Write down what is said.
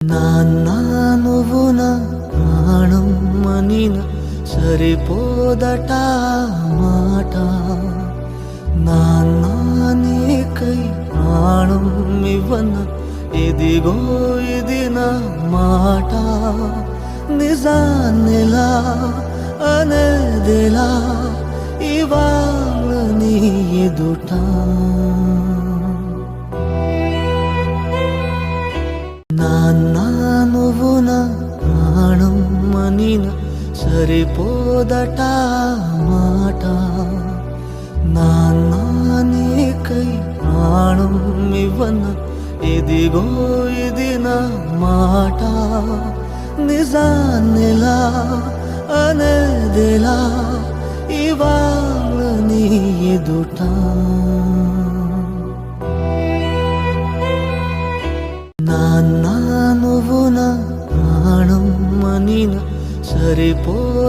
నాన్న నువ్వు నా ప్రాణం అనిన సరిపోదట మాట. నాన్న నీకై ప్రాణం ఇవ్వన ఇదిగో ఇది నా మాట. నిజాన్నిలా అనేదిలా ఇవాళ నీ ఎదుట. నాన్న నువ్వు నా ప్రాణం అనిన సరిపోదట మాట. నాన్న నీకై ప్రాణం ఇవ్వన ఇదిగో ఇది నా మాట. నిజాన్నిలా అనేదిలా ఇవాళ నీ ఎదుట. నాన్న నువ్వు నా ప్రాణం అనిన సరిపోద